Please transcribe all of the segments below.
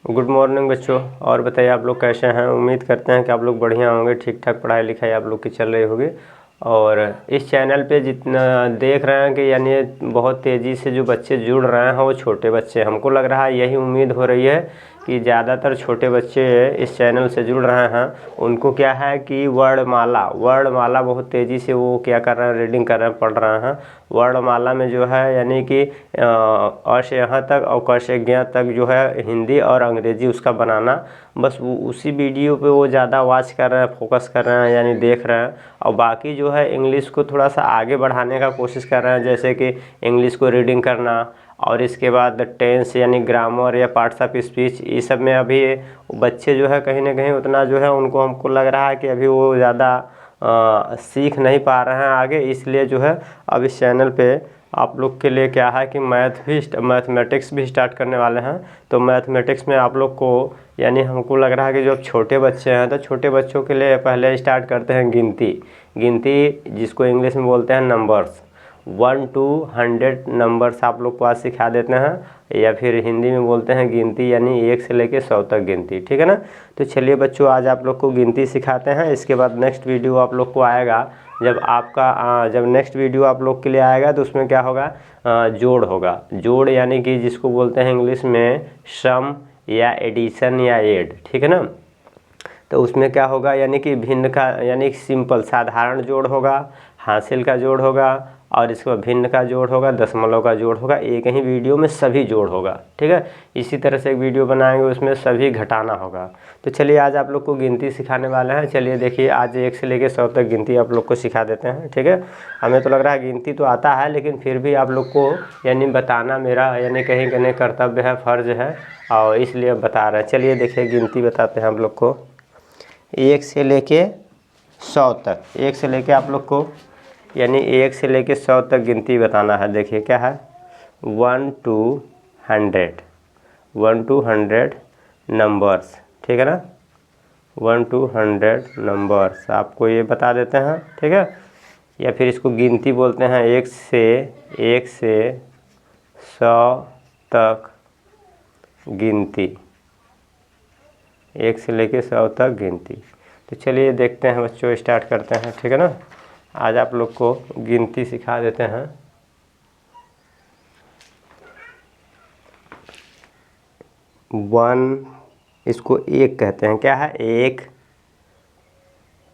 Good morning बच्चों। और बताइए आप लोग कैसे हैं। उम्मीद करते हैं कि आप लोग बढ़िया होंगे, ठीक ठाक पढ़ाई लिखाई आप लोग की चल रही होगी। और इस चैनल पे जितना देख रहे हैं कि यानी बहुत तेज़ी से जो बच्चे जुड़ रहे हैं वो छोटे बच्चे, हमको लग रहा है यही उम्मीद हो रही है कि ज़्यादातर छोटे बच्चे इस चैनल से जुड़ रहे हैं। उनको क्या है कि वर्णमाला बहुत तेज़ी से वो क्या कर रहे हैं, रीडिंग कर रहे हैं, पढ़ रहे हैं। वर्णमाला में जो है यानी कि अ से यहाँ तक और क से ज्ञ तक जो है हिंदी और अंग्रेज़ी उसका बनाना, बस वो उसी वीडियो पे वो ज़्यादा वॉच कर रहे हैं, फोकस कर रहे हैं यानी देख रहे हैं। और बाकी जो है इंग्लिश को थोड़ा सा आगे बढ़ाने का कोशिश कर रहे हैं, जैसे कि इंग्लिश को रीडिंग करना और इसके बाद टेंस यानी ग्रामर या पार्ट्स ऑफ स्पीच, ये सब में अभी बच्चे जो है कहीं ना कहीं उतना जो है उनको हमको लग रहा है कि अभी वो ज़्यादा सीख नहीं पा रहे हैं आगे। इसलिए जो है अब इस चैनल पे आप लोग के लिए क्या है कि मैथमेटिक्स भी स्टार्ट करने वाले हैं। तो मैथमेटिक्स में आप लोग को यानी हमको लग रहा है कि जो छोटे बच्चे हैं तो छोटे बच्चों के लिए पहले स्टार्ट करते हैं गिनती जिसको इंग्लिश में बोलते हैं नंबर्स। 1 to 100 नंबर्स आप लोग को आज सिखा देते हैं, या फिर हिंदी में बोलते हैं गिनती यानी 1 से लेके 100 तक गिनती, ठीक है ना। तो चलिए बच्चों आज आप लोग को गिनती सिखाते हैं। इसके बाद नेक्स्ट वीडियो आप लोग को आएगा, जब नेक्स्ट वीडियो आप लोग के लिए आएगा तो उसमें क्या होगा, जोड़ होगा। जोड़ यानी कि जिसको बोलते हैं इंग्लिश में सम या एडिशन या ऐड, ठीक है ना। तो उसमें क्या होगा यानी कि भिन्न का यानी सिंपल साधारण जोड़ होगा, हासिल का जोड़ होगा और इसके बाद भिन्न का जोड़ होगा, दशमलव का जोड़ होगा। एक ही वीडियो में सभी जोड़ होगा, ठीक है। इसी तरह से एक वीडियो बनाएंगे उसमें सभी घटाना होगा। तो चलिए आज आप लोग को गिनती सिखाने वाले हैं। चलिए देखिए आज 1 से लेकर 100 तक गिनती आप लोग को सिखा देते हैं, ठीक है। हमें तो लग रहा है गिनती तो आता है, लेकिन फिर भी आप लोग को यानी बताना मेरा यानी कहीं कहीं कर्तव्य है, फ़र्ज है, और इसलिए बता रहे हैं। चलिए देखिए गिनती बताते हैं आप लोग को 1 से लेके 100 तक। 1 से लेके आप लोग को यानी 1 से लेके 100 तक गिनती बताना है। देखिए क्या है 1 to 100 नंबर्स, ठीक है ना। 1 to 100 नंबर्स आपको ये बता देते हैं, ठीक है। या फिर इसको गिनती बोलते हैं 1 से 100 तक गिनती, 1 से लेके 100 तक गिनती। तो चलिए देखते हैं बच्चों, स्टार्ट करते हैं, ठीक है ना। आज आप लोग को गिनती सिखा देते हैं। 1 इसको 1 कहते हैं, क्या है 1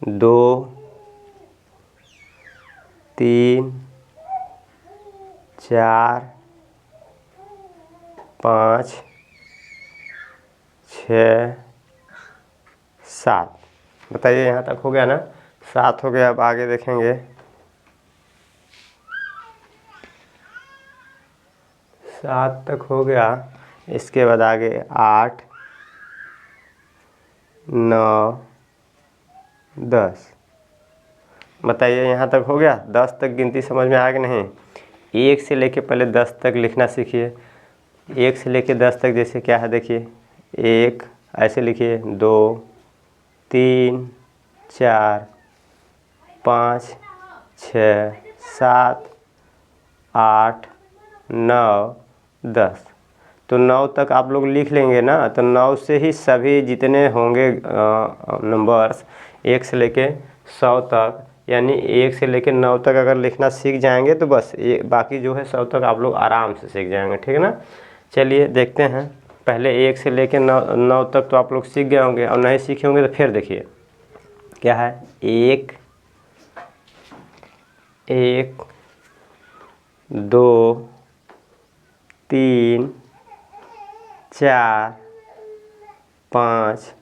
2 3 4 5 6 7। बताइए यहाँ तक हो गया ना, 7 हो गया। अब आगे देखेंगे 7 तक हो गया। इसके बाद आगे 8 9 10। बताइए यहाँ तक हो गया। 10 तक गिनती समझ में आ गई नहीं। 1 से लेके पहले 10 तक लिखना सीखिए। 1 से लेके 10 तक जैसे क्या है देखिए 1 ऐसे लिखिए, 2 3 4 5 6 7 8 9 10। तो 9 तक आप लोग लिख लेंगे ना, तो 9 से ही सभी जितने होंगे नंबर्स 1 से लेके 100 तक, यानी 1 से लेके 9 तक अगर लिखना सीख जाएंगे तो बस ये बाकी जो है 100 तक आप लोग आराम से सीख जाएंगे, ठीक है ना। चलिए देखते हैं। पहले 1 से लेके 9 तक तो आप लोग सीख गए होंगे, और नहीं सीखे होंगे तो फिर देखिए क्या है 1 2 3 4 5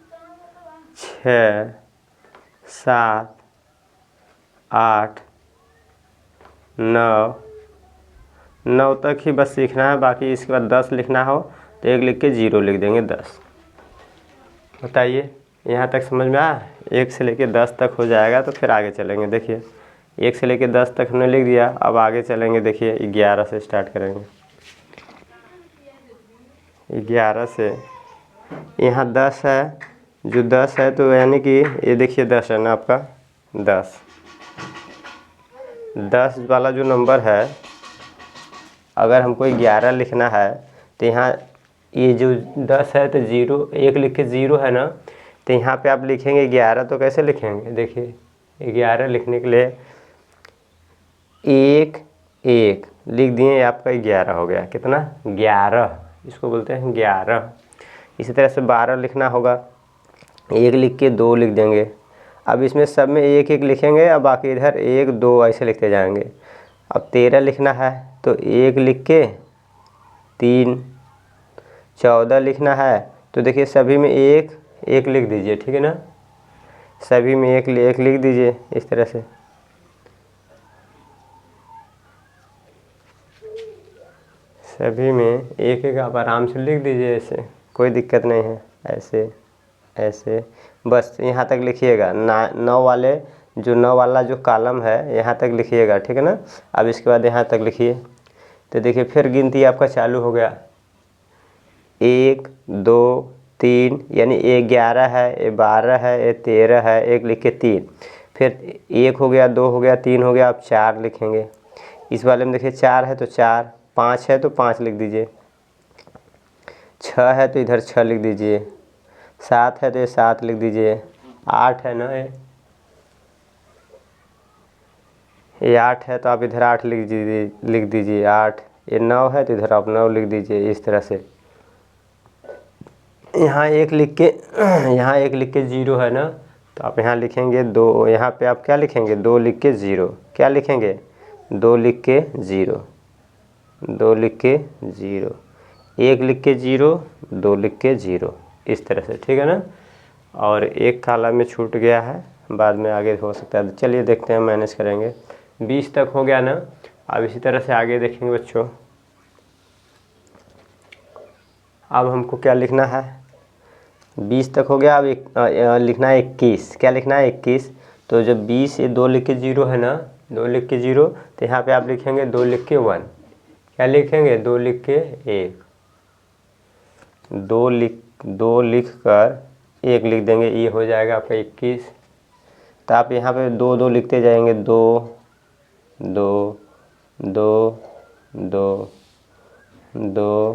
6 7 8 9 तक ही बस सीखना है। बाकी इसके बाद 10 लिखना हो तो 1 लिख के 0 लिख देंगे 10। बताइए यहाँ तक समझ में आया। 1 से लेके 10 तक हो जाएगा तो फिर आगे चलेंगे। देखिए 1 से लेके 10 तक हमने लिख दिया, अब आगे चलेंगे। देखिए 11 से स्टार्ट करेंगे। 11 से यहाँ 10 है, जो 10 है तो यानी कि ये देखिए 10 है ना आपका 10 वाला जो नंबर है, अगर हमको 11 लिखना है तो यहाँ ये जो 10 है तो 0 1 लिख के 0 है ना, तो यहाँ पे आप लिखेंगे 11। तो कैसे लिखेंगे, देखिए 11 लिखने के लिए 1 1 लिख दिए, आपका 11 हो गया। कितना, 11, इसको बोलते हैं 11। इसी तरह से 12 लिखना होगा, 1 लिख के 2 लिख देंगे। अब इसमें सब में 1 1 लिखेंगे, अब बाकी इधर 1 2 ऐसे लिखते जाएंगे। अब 13 लिखना है तो 1 लिख के 3। 14 लिखना है तो देखिए सभी में 1 1 लिख दीजिए, ठीक है ना, सभी में 1 1 लिख दीजिए इस तरह से। सभी में 1 1 आप आराम से लिख दीजिए, ऐसे कोई दिक्कत नहीं है। ऐसे ऐसे बस यहाँ तक लिखिएगा। 9 वाले जो 9 वाला जो कॉलम है यहाँ तक लिखिएगा, ठीक है ना। अब इसके बाद यहाँ तक लिखिए, तो देखिए फिर गिनती आपका चालू हो गया। 1 2 3 यानी 11 है, ये 12 है, ये 13 है, 1 लिख के 3, फिर 1 हो गया, 2 हो गया, 3 हो गया, आप 4 लिखेंगे। इस वाले में देखिए 4 है तो 4, 5 है तो 5 लिख दीजिए, 6 है तो इधर 6 लिख दीजिए, 7 है तो ये 7 लिख दीजिए, 8 है ना, ये 8 है तो आप इधर 8 लिख दीजिए 8। ये 9 है तो इधर आप 9 लिख दीजिए इस तरह से। यहाँ 1 लिख के यहाँ 1 लिख के 0 है ना, तो आप यहाँ लिखेंगे 2। यहाँ पे आप क्या लिखेंगे, 2 लिख के 0, क्या लिखेंगे, 2 लिख के 0, 2 लिख के 0, 1 लिख के 0, 2 लिख के 0, इस तरह से, ठीक है ना। और एक कॉलम में छूट गया है, बाद में आगे हो सकता है, चलिए देखते हैं, मैनेज करेंगे। 20 तक हो गया ना। अब इसी तरह से आगे देखेंगे बच्चों। अब हमको क्या लिखना है, 20 तक हो गया। अब लिखना है 21। क्या लिखना है, 21। तो जब 20 ये 2 लिख के 0 है ना, 2 लिख के 0, तो यहाँ पे आप लिखेंगे 2 लिख के 1। क्या लिखेंगे, 2 लिख के 1, 2 लिख कर 1 लिख देंगे, ये हो जाएगा आपका 21। तो आप यहाँ पे 2 2 लिखते जाएंगे, 2 2 2 2 2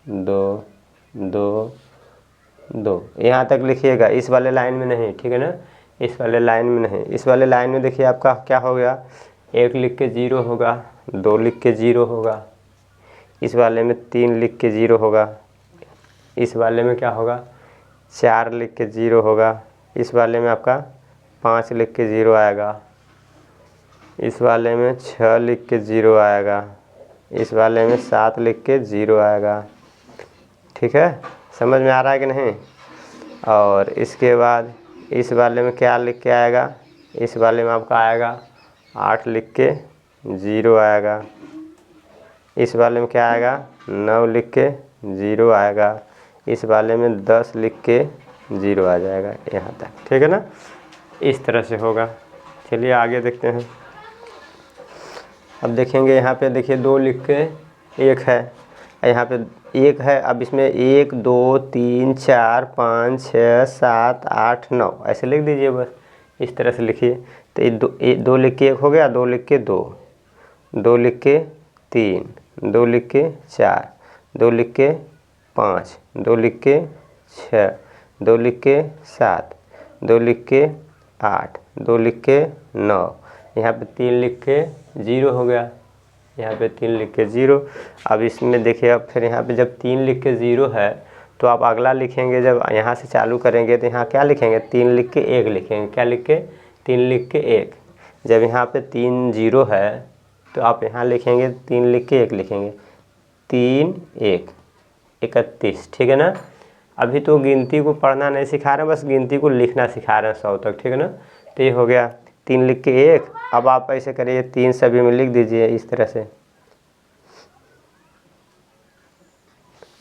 2 2 2, यहाँ तक लिखिएगा, इस वाले लाइन में नहीं, ठीक है ना, इस वाले लाइन में नहीं। इस वाले लाइन में देखिए आपका क्या हो गया, 1 लिख के 0 होगा, 2 लिख के 0 होगा, इस वाले में 3 लिख के 0 होगा, इस वाले में क्या होगा, 4 लिख के 0 होगा, इस वाले में आपका 5 लिख के 0 आएगा, इस वाले में 6 लिख के 0 आएगा, इस वाले में 7 लिख के 0 आएगा। ठीक है, समझ में आ रहा है कि नहीं। और इसके बाद इस वाले में क्या लिख के आएगा, इस वाले में आपका आएगा 8 लिख के 0 आएगा, इस वाले में क्या आएगा 9 लिख के 0 आएगा, इस वाले में 10 लिख के 0 आ जाएगा यहाँ तक, ठीक है ना। इस तरह से होगा। चलिए आगे देखते हैं। अब देखेंगे यहाँ पे, देखिए 2 लिख के 1 है, यहाँ पे 1 है। अब इसमें 1 2 3 4 5 6 7 8 9 ऐसे लिख दीजिए, बस इस तरह से लिखिए। तो ये 2 लिख के 1 हो गया, 2 लिख के 2, 2 लिख के 3, 2 लिख के 4, 2 लिख के 5, 2 लिख के 6, 2 लिख के 7, 2 लिख के 8, 2 लिख के 9, यहाँ पे 3 लिख के 0 हो गया, यहाँ पे 3 लिख के 0। अब इसमें देखिए, अब फिर यहाँ पे जब 3 लिख के 0 है तो आप अगला लिखेंगे, जब यहाँ से चालू करेंगे तो यहाँ क्या लिखेंगे, 3 लिख के 1 लिखेंगे। क्या लिख के, 3 लिख के 1। जब यहाँ पे 3 0 है तो आप यहाँ लिखेंगे 3 लिख के 1 लिखेंगे, 3 1 31, ठीक है ना। अभी तो गिनती को पढ़ना नहीं सिखा रहे हैं, बस गिनती को लिखना सिखा रहे हैं 100 तक, ठीक है ना। तो ये हो गया 3 लिख के 1। अब आप ऐसे करिए, 3 सभी में लिख दीजिए इस तरह से।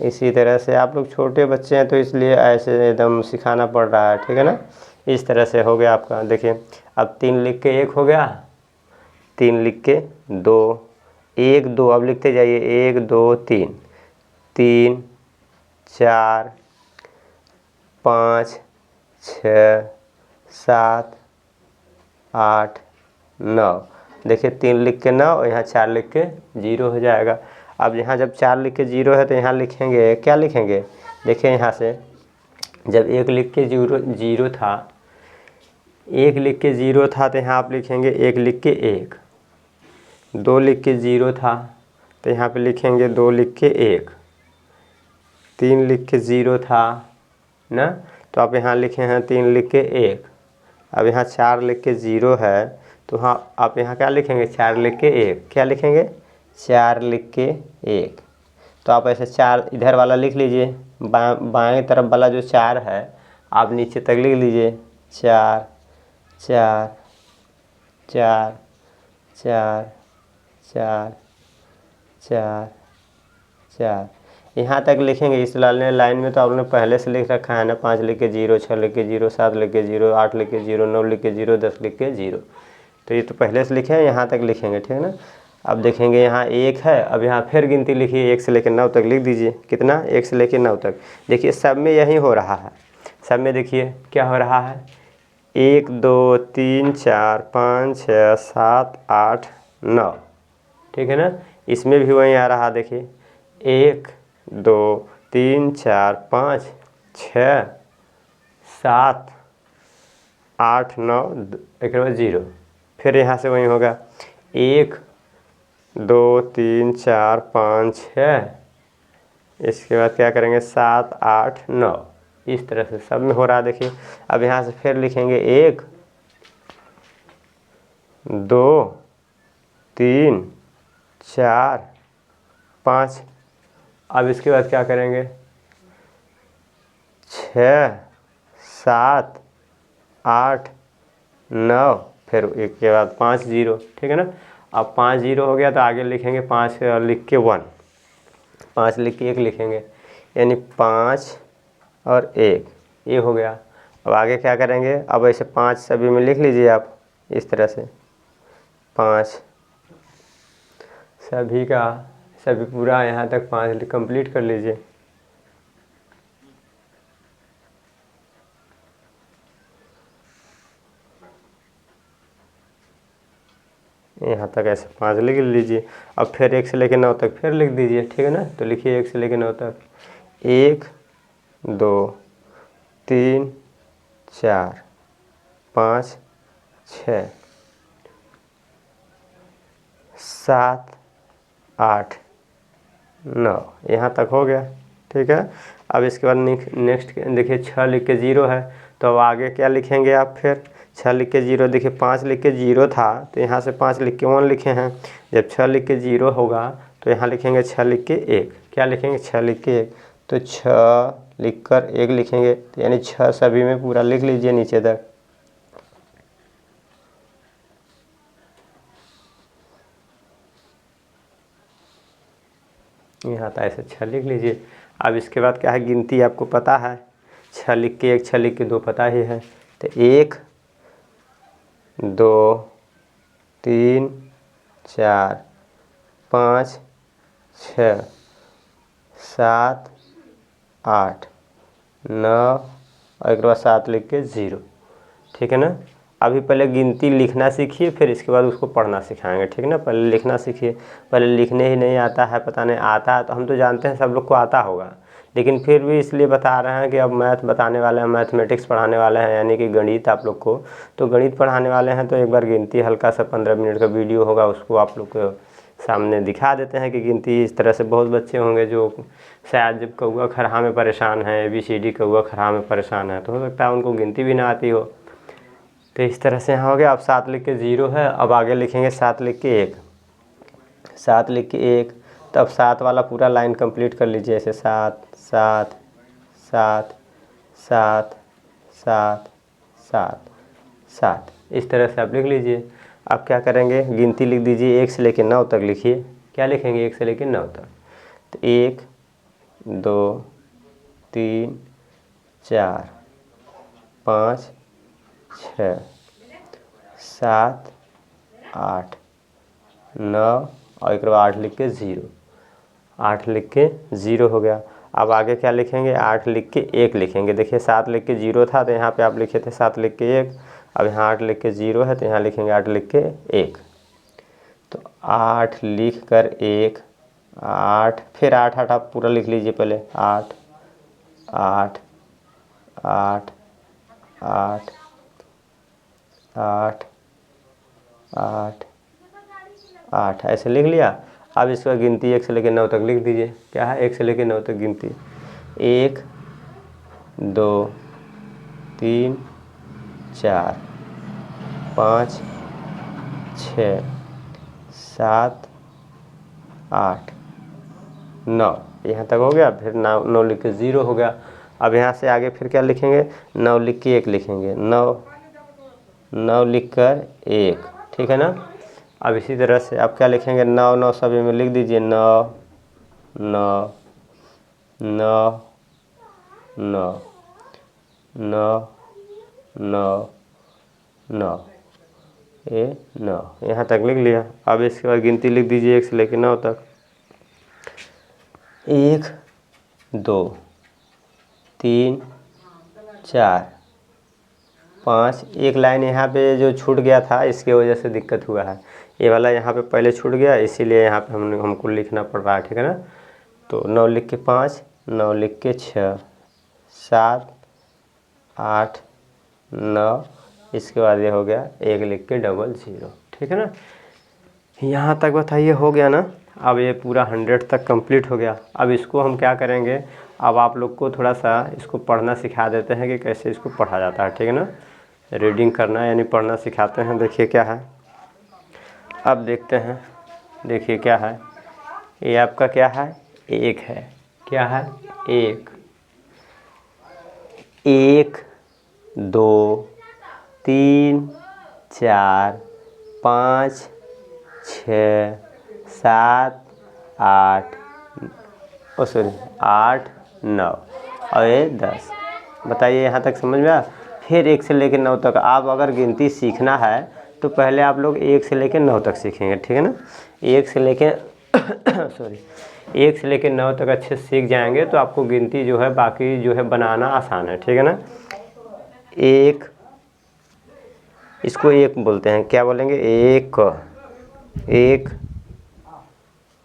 इसी तरह से आप लोग छोटे बच्चे हैं तो इसलिए ऐसे एकदम सिखाना पड़ रहा है, ठीक है ना। इस तरह से हो गया आपका। देखिए अब 3 लिख के 1 हो गया, 3 लिख के 2, 1 2, अब लिखते जाइए 1 2 3, 3 4 5 6 7 8 9। देखिए 3 लिख के 9, यहाँ 4 लिख के 0 हो जाएगा। अब यहाँ जब 4 लिख के 0 है तो यहाँ लिखेंगे, क्या लिखेंगे, देखिए यहाँ से जब 1 लिख के 0 था, 1 लिख के 0 था तो यहाँ आप लिखेंगे 1 लिख के 1। 2 लिख के 0 था तो यहाँ पे लिखेंगे 2 लिख के 1। 3 लिख के 0 था ना, तो आप यहाँ लिखे हैं 3 लिख के 1। अब यहाँ 4 लिख के 0 है तो हाँ आप यहाँ क्या लिखेंगे, 4 लिख के 1। क्या लिखेंगे, 4 लिख के 1। तो आप ऐसे 4 इधर वाला लिख लीजिए, बाएं तरफ वाला जो 4 है आप नीचे तक लिख लीजिए, 4 4 4 4 4 4 4 यहाँ तक लिखेंगे। इस लाइन में तो आपने पहले से लिख रखा है ना, 5 लिख के 0, 6 लिख के 0, 7 लिख के 0, 8 लिख के 0, 9 लिख के 0, 10 लिख के 0। तो ये तो पहले से लिखे हैं, यहाँ तक लिखेंगे, ठीक है ना। अब देखेंगे यहाँ 1 है, अब यहाँ फिर गिनती लिखिए, 1 से लेकर 9 तक लिख दीजिए। कितना, 1 से लेकर 9 तक। देखिए सब में यही हो रहा है, सब में देखिए क्या हो रहा है, 1 2 3 4 5 6 7 8 9, ठीक है ना। इसमें भी वही आ रहा, देखिए 1 2 3 4 5 6 7 8 9, एक के बाद 0। फिर यहाँ से वही होगा 1 2 3 4 5 6, इसके बाद क्या करेंगे 7 8 9। इस तरह से सब में हो रहा है, देखिए। अब यहाँ से फिर लिखेंगे 1 2 3 4 5। अब इसके बाद क्या करेंगे 6 7 8 9, फिर एक के बाद 5 0, ठीक है ना। अब 5 0 हो गया तो आगे लिखेंगे 5 लिख के 1, 5 लिख के 1 लिखेंगे, यानी 5 और 1, ये हो गया। अब आगे क्या करेंगे, अब ऐसे 5 सभी में लिख लीजिए आप, इस तरह से 5 सभी का, सभी पूरा यहाँ तक 5 कंप्लीट कर लीजिए। यहाँ तक ऐसे 5 लिख लीजिए। अब फिर 1 से लेकर 9 तक फिर लिख दीजिए, ठीक है ना। तो लिखिए 1 से लेकर 9 तक, 1 2 3 4 5 6 7 8 9, यहाँ तक हो गया, ठीक है। अब इसके बाद नेक्स्ट देखिए 6 लिख के 0 है, तो अब आगे क्या लिखेंगे आप, फिर 6 लिख के 0, देखिए 5 लिख के 0 था तो यहाँ से 5 लिख के 1 लिखे हैं। जब 6 लिख के 0 होगा तो यहाँ लिखेंगे 6 लिख के 1। क्या लिखेंगे, 6 लिख के 1, तो 6 लिख कर 1 लिखेंगे, तो यानी 6 सभी में पूरा लिख लीजिए नीचे तक। यहाँ तो ऐसे 6 लिख लीजिए। अब इसके बाद क्या है, गिनती आपको पता है, 6 लिख के 1, 6 लिख के 2 पता ही है। तो 1 2 3 4 5 6 7 8 9 और एक बार 7 लिख के 0, ठीक है ना। अभी पहले गिनती लिखना सीखिए, फिर इसके बाद उसको पढ़ना सिखाएंगे, ठीक है ना। पहले लिखना सीखिए, पहले लिखने ही नहीं आता है, पता नहीं आता है तो हम तो जानते हैं सब लोग को आता होगा, लेकिन फिर भी इसलिए बता रहे हैं कि अब मैथ बताने वाले हैं, मैथमेटिक्स पढ़ाने वाले हैं, यानी कि गणित आप लोग को। तो गणित पढ़ाने वाले हैं तो एक बार गिनती हल्का सा 15 मिनट का वीडियो होगा, उसको आप लोग को सामने दिखा देते हैं कि गिनती इस तरह से। बहुत बच्चे होंगे जो शायद जब कौआ खरहा में परेशान है, ABCD कौआ खरहा में परेशान है, तो हो सकता है उनको गिनती भी ना आती हो। तो इस तरह से यहाँ हो गया। अब 7 लिख के 0 है, अब आगे लिखेंगे 7 लिख के 1, 7 लिख के 1, तो अब 7 वाला पूरा लाइन कंप्लीट कर लीजिए, ऐसे 7 7 7 7 7 7 7, इस तरह से आप लिख लीजिए। अब क्या करेंगे, गिनती लिख दीजिए, 1 से लेकर 9 तक लिखिए। क्या लिखेंगे, 1 से लेकर 9 तक, तो 1 2 3 4 5 6 7 8 9 और एक बार 8 लिख के 0, 8 लिख के 0 हो गया। अब आगे क्या लिखेंगे, 8 लिख के 1 लिखेंगे। देखिए 7 लिख के 0 था तो यहाँ पे आप लिखे थे 7 लिख के 1, अब यहाँ 8 लिख के 0 है तो यहाँ लिखेंगे 8 लिख के 1। तो 8 लिख कर 1 8, फिर 8 8 आप पूरा लिख लीजिए पहले। 8 8 8 8 8 8 8 ऐसे लिख लिया। अब इसका गिनती 1 से लेकर 9 तक लिख दीजिए। क्या है? 1 से लेकर 9 तक गिनती। 1 2 3 4 5 6 7 8 9, यहाँ तक हो गया। फिर 9 लिख के 0 हो गया। अब यहाँ से आगे फिर क्या लिखेंगे? 9 लिख के 1 लिखेंगे। 9 लिख कर 1, ठीक है ना। अब इसी तरह से आप क्या लिखेंगे? 9 9 सभी में लिख दीजिए। 9 9 9 9 9 9 9 9, यहाँ तक लिख लिया। अब इसके बाद गिनती लिख दीजिए 1 से लेकर 9 तक। 1 2 3 4 5, एक लाइन यहाँ पे जो छूट गया था इसके वजह से दिक्कत हुआ है। ये वाला यहाँ पे पहले छूट गया, इसीलिए यहाँ पे हमको लिखना पड़ रहा है, ठीक है ना। तो 9 लिख के 5, 9 लिख के 6 7 8 9, इसके बाद ये हो गया 1 लिख के 00, ठीक है ना। यहाँ तक बताइए हो गया ना। अब ये पूरा 100 तक कंप्लीट हो गया। अब इसको हम क्या करेंगे? अब आप लोग को थोड़ा सा इसको पढ़ना सिखा देते हैं कि कैसे इसको पढ़ा जाता है, ठीक है ना। रीडिंग करना यानी पढ़ना सिखाते हैं। देखिए क्या है, अब देखते हैं। देखिए क्या है, ये आपका क्या है? 1 है। क्या है? 1 1 2 3 4 5 6 7 8 सॉरी 8 9 और ये 10। बताइए यहाँ तक समझ में आया? फिर 1 से लेकर 9 तक आप अगर गिनती सीखना है तो पहले आप लोग 1 से लेकर 9 तक सीखेंगे, ठीक है ना। 1 से लेकर सॉरी 1 से लेकर 9 तक अच्छे से सीख जाएंगे तो आपको गिनती जो है बाकी जो है बनाना आसान है, ठीक है ना। 1, इसको 1 बोलते हैं। क्या बोलेंगे? 1 1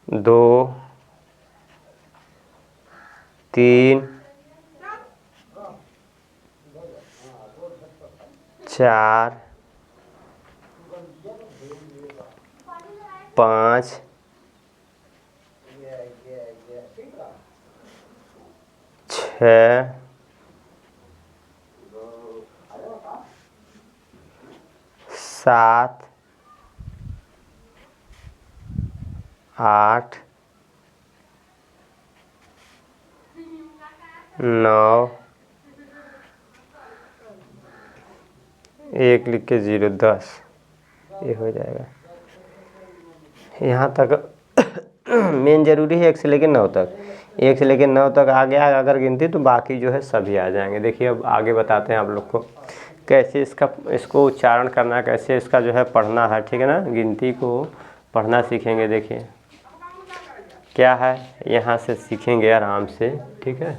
2 3 4 5 6 7 8 9, 1 लिख के 0 10, ये हो जाएगा। यहाँ तक मेन ज़रूरी है 1 से लेकर 9 तक। 1 से लेकर 9 तक आ गया अगर गिनती तो बाकी जो है सभी आ जाएंगे। देखिए अब आगे बताते हैं आप लोग को कैसे इसको उच्चारण करना है, कैसे इसका जो है पढ़ना है, ठीक है ना। गिनती को पढ़ना सीखेंगे। देखिए क्या है, यहाँ से सीखेंगे आराम से, ठीक है।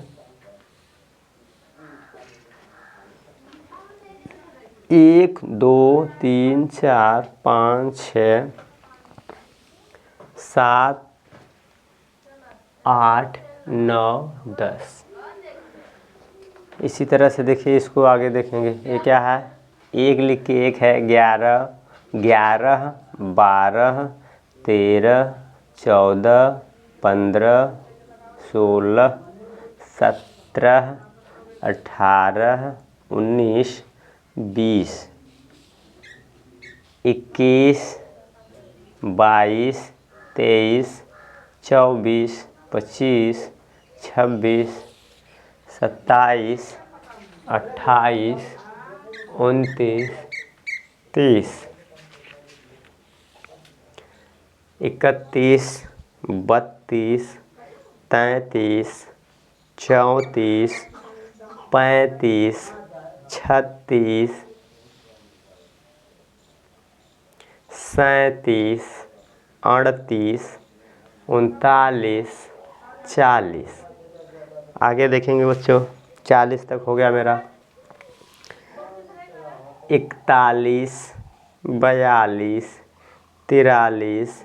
1 2 3 4 5 6 7 8 9 10। इसी तरह से देखिए इसको आगे देखेंगे। ये क्या है? 1 लिख के 1 है। 11 11 12 13 14 15 16 17 18 19 20 21 22 23 24 25 26 27 28 29 30 31 32 33 34 35 36 37 38 39 40। आगे देखेंगे बच्चों, 40 तक हो गया मेरा। 41 42 43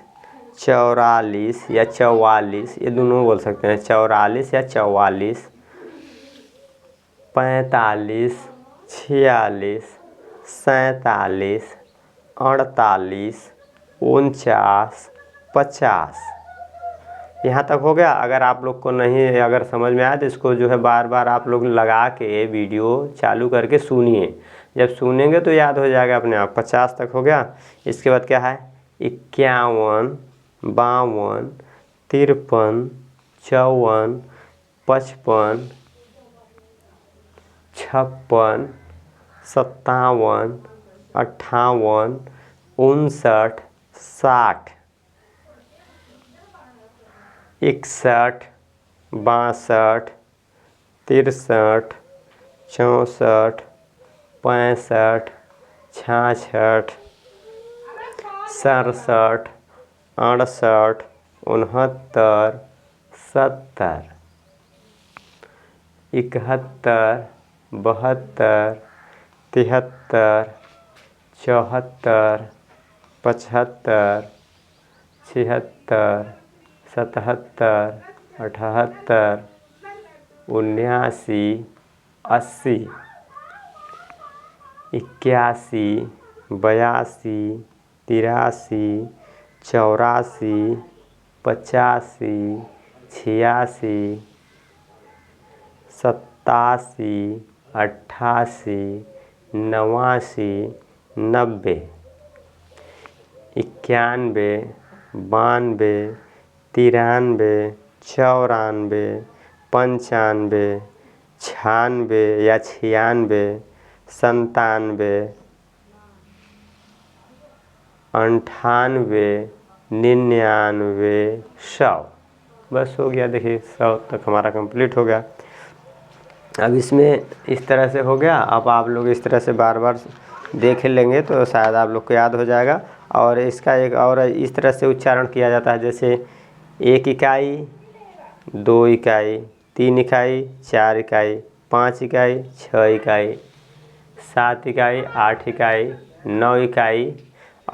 44 या 44, ये दोनों बोल सकते हैं, 44 या 44, 45, 46, 47, 48, 49, 50। यहाँ तक हो गया। अगर आप लोग को नहीं अगर समझ में आया तो इसको जो है बार बार आप लोग लगा के वीडियो चालू करके सुनिए। जब सुनेंगे तो याद हो जाएगा अपने आप। 50 तक हो गया। इसके बाद क्या है? 51, 52, 53, 54, 55, 56, 57, 58, 59, 60, 61, 62, 63, 64, 65, 66, 67, 68, 69, 70, 71, 72, 73, 74, 75, 76, 77, 78, 79, 80, 81, 82, 83, 84, 85, 86, 87, 88, 89, 90, 91, 92, 93, 94, 95, 96 या 96, 97, 98, 99, 100। बस हो गया। देखिए 100 तक हमारा कंप्लीट हो गया। अब इसमें इस तरह से हो गया। अब आप लोग इस तरह से बार बार देख लेंगे तो शायद आप लोग को याद हो जाएगा। और इसका एक और इस तरह से उच्चारण किया जाता है, जैसे 1 इकाई, 2 इकाई, 3 इकाई, 4 इकाई, 5 इकाई, 6 इकाई, 7 इकाई, 8 इकाई, 9 इकाई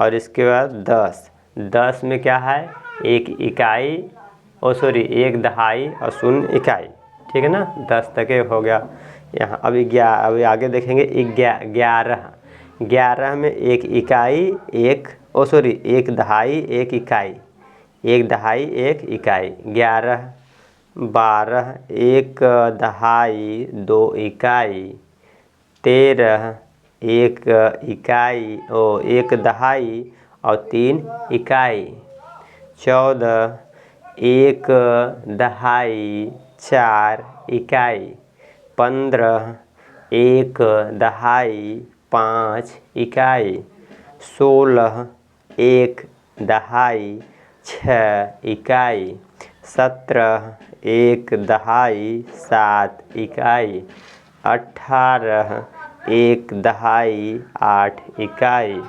और इसके बाद 10। 10 में क्या है? 1 इकाई एक दहाई और 0 इकाई। ठीक है ना? 10 तक हो गया। यहाँ अभी आगे देखेंगे 11। 11 में 1 इकाई, एक दहाई, 1 इकाई, 1 दहाई, 1 इकाई। 11, 12, 1 दहाई, 2 इकाई। 13, 1 इकाई 1 दहाई और 3 इकाई। 14, 1 दहाई, 4 इकाई। 15, 1 दहाई, 5 इकाई। 16, 1 दहाई, 6 इकाई। 17, 1 दहाई, 7 इकाई। 18, 1 दहाई, 8 इकाई।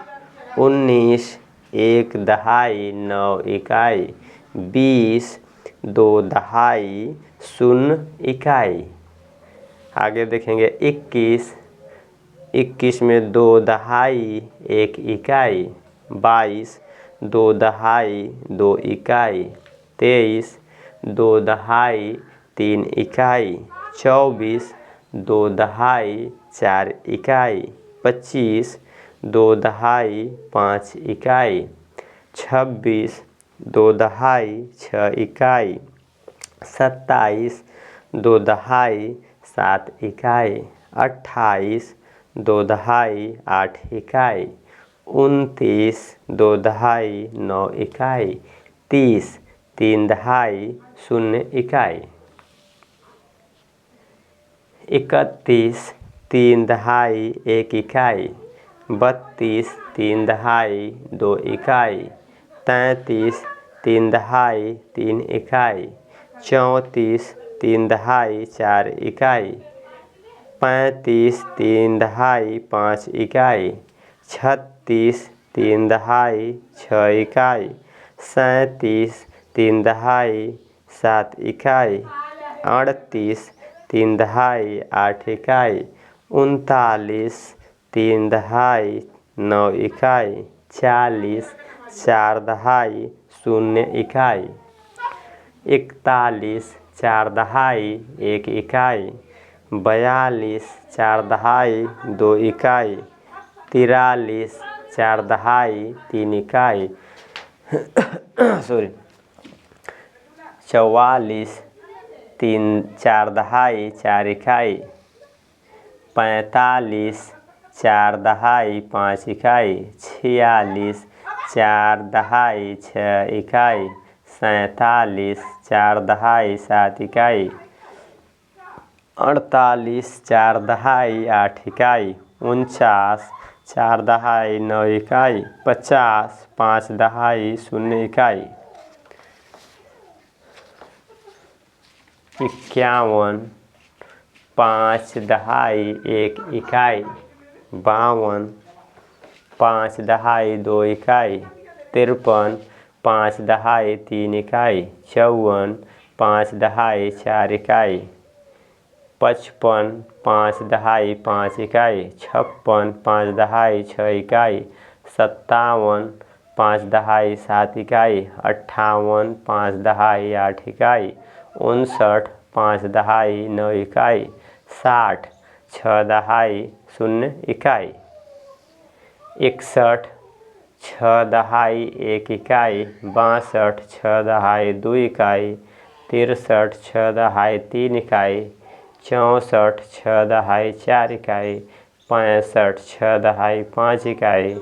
19, 1 दहाई, 9 इकाई। 20, 2 दहाई, 0 इकाई। आगे देखेंगे 21 में 2 दहाई, 1 इकाई। 22, 2 दहाई, 2 इकाई। 23, 2 दहाई, 3 इकाई। 24, 2 दहाई, 4 इकाई। 25, 2 दहाई, 5 इकाई। 26, 2 दहाई, 6 इकाई। 27, 2 दहाई, 7 इकाई। 28, 2 दहाई, 8 इकाई। 29, 2 दहाई, 9 इकाई। 30, 3 दहाई, 0 इकाई। 31, 3 दहाई, 1 इकाई। 32, 3 दहाई, 2 इकाई। 33, 3 दहाई, 3 इकाई। 34, 3 दहाई, 4 इकाई। 35, 3 दहाई, 5 इकाई। 36, 3 दहाई, 6 इकाई। 37, 3 दहाई, 7 इकाई। 38, 3 दहाई, 8 इकाई। 39, 3 दहाई, 9 इकाई। 40, 4 दहाई, 0 इकाई। 41 4 दहाई 1 इकाई। 42 4 दहाई 2 इकाई। 43 4 दहाई 3 इकाई। 44 4 दहाई 4 इकाई। 45 4 दहाई 5 इकाई। 46 4 दहाई 6 इकाई। 47 4 दहाई 7 इकाई। 48 4 दहाई 8 इकाई। 49 4 दहाई 9 इकाई। 50 5 दहाई 0 इकाई। 51 5 दहाई 1 इकाई। 52 5 दहाई 2 इकाई। 53 5 दहाई 3 इकाई। 54 5 दहाई 4 इकाई। 55 5 दहाई 5 इकाई। 56 5 दहाई 6 इकाई। 57 5 दहाई 7 इकाई। 58 5 दहाई 8 इकाई। 59 5 दहाई 9 इकाई। 60 6 दहाई 0 इकाई। 61 6 दहाई 1 इकाई। 62 6 दहाई 2 इकाई। 63 6 दहाई 3 इकाई। 64 6 दहाई 4 इकाई। 65 6 दहाई 5 इकाई।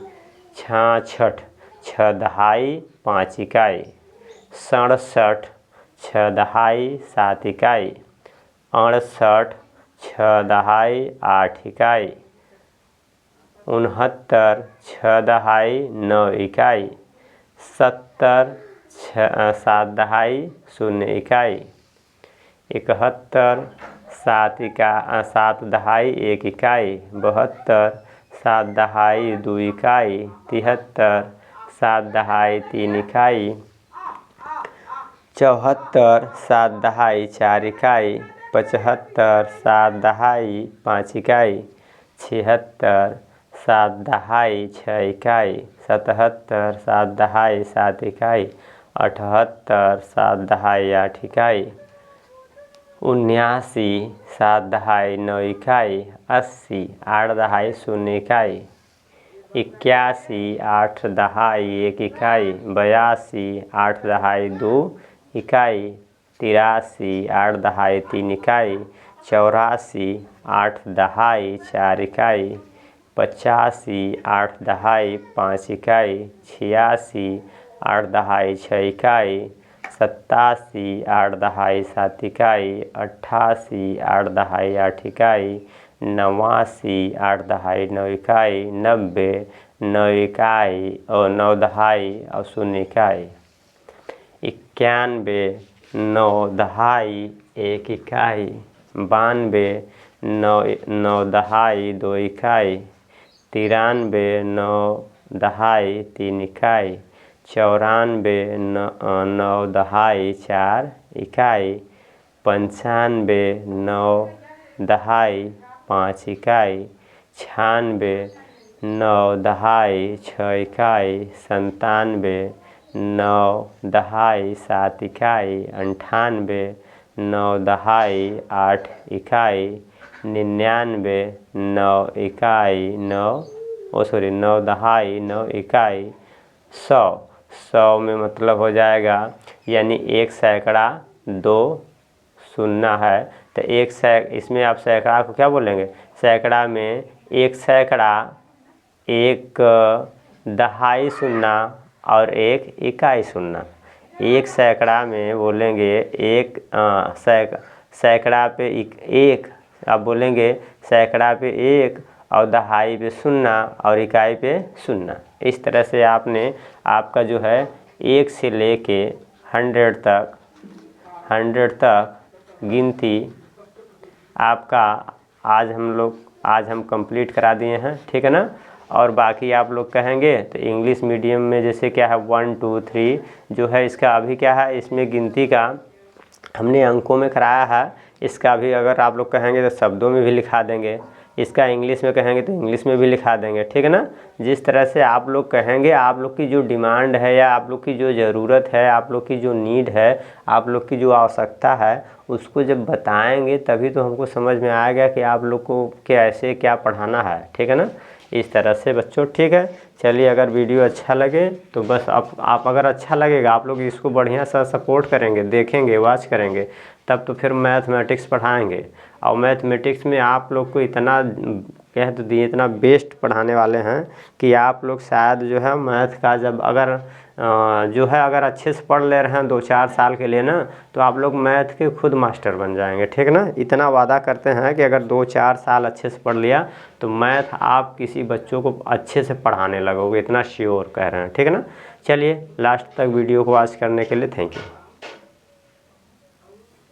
66 6 दहाई 5 इकाई। 67 6 दहाई 7 इकाई। 68 6 दहाई 8 इकाई। 69 6 दहाई 9 इकाई। 70 7 दहाई 0 इकाई। 71 7 दहाई 1 इकाई। 72 7 दहाई 2 इकाई। 73 7 दहाई 3 इकाई। 74 7 दहाई 4 इकाई। 75 7 दहाई 5 इकाई। 76 7 दहाई 6 इकाई। 77 7 दहाई 7 इकाई। 78 7 दहाई 8 इकाई। 79 7 दहाई 9 इकाई। 80 8 दहाई 0 इकाई। 81 8 दहाई 1 इकाई। 82 8 दहाई 2 इकाई। 83 8 दहाई 3 इकाई। 84 8 दहाई 4 इकाई। 85 8 दहाई 5 इकाई। 86 8 दहाई 6 इकाई। 87 8 दहाई 7 इकाई। 88 8 दहाई 8 इकाई। 89 8 दहाई 9 इकाई। 90 9 इकाई और 9 दहाई और 0 इकाई। 91 9 दहाई 1 इकाई। 92 9 दहाई 2 इकाई। 93 9 दहाई 3 इकाई। 94 9 दहाई 4 इकाई। 95 9 दहाई 5 इकाई। 96 9 दहाई 6 इकाई। 97 9 दहाई 7 इकाई। 98 9 दहाई 8 इकाई। 99 9 इकाई 9 दहाई 9 इकाई। 100 में मतलब हो जाएगा यानी 1 सैकड़ा 2 शून्य है तो इसमें आप सैकड़ा को क्या बोलेंगे? सैकड़ा में 1 सैकड़ा 1 दहाई 0 और 1 इकाई 0। 1 सैकड़ा में बोलेंगे 1 सैकड़ा पे 1 आप बोलेंगे सैकड़ा पे 1 और दहाई पे 0 और इकाई पे 0। इस तरह से आपका जो है 1 से लेके 100 तक गिनती आपका आज हम कंप्लीट करा दिए हैं, ठीक है ना। और बाकी आप लोग कहेंगे तो इंग्लिश मीडियम में जैसे क्या है 1 2 3 जो है इसका अभी क्या है, इसमें गिनती का हमने अंकों में कराया है। इसका भी अगर आप लोग कहेंगे तो शब्दों में भी लिखा देंगे, इसका इंग्लिश में कहेंगे तो इंग्लिश में भी लिखा देंगे, ठीक है ना। जिस तरह से आप लोग कहेंगे, आप लोग की जो डिमांड है या आप लोग की जो ज़रूरत है, आप लोग की जो नीड है, आप लोग की जो आवश्यकता है, उसको जब बताएंगे तभी तो हमको समझ में आएगा कि आप लोग को कैसे क्या पढ़ाना है, ठीक है ना। इस तरह से बच्चों, ठीक है। चलिए, अगर वीडियो अच्छा लगे तो बस आप अगर अच्छा लगेगा, आप लोग इसको बढ़िया सा सपोर्ट करेंगे, देखेंगे, वॉच करेंगे, तब तो फिर मैथमेटिक्स पढ़ाएंगे। और मैथमेटिक्स में आप लोग को इतना कह तो दिए, इतना बेस्ट पढ़ाने वाले हैं कि आप लोग शायद जो है मैथ का जब अगर जो है अगर अच्छे से पढ़ ले रहे हैं 2-4 साल के लिए ना, तो आप लोग मैथ के खुद मास्टर बन जाएंगे, ठीक है ना। इतना वादा करते हैं कि अगर 2-4 साल अच्छे से पढ़ लिया तो मैथ आप किसी बच्चों को अच्छे से पढ़ाने लगोगे, इतना श्योर कह रहे हैं, ठीक है ना। चलिए, लास्ट तक वीडियो को वॉच करने के लिए थैंक यू।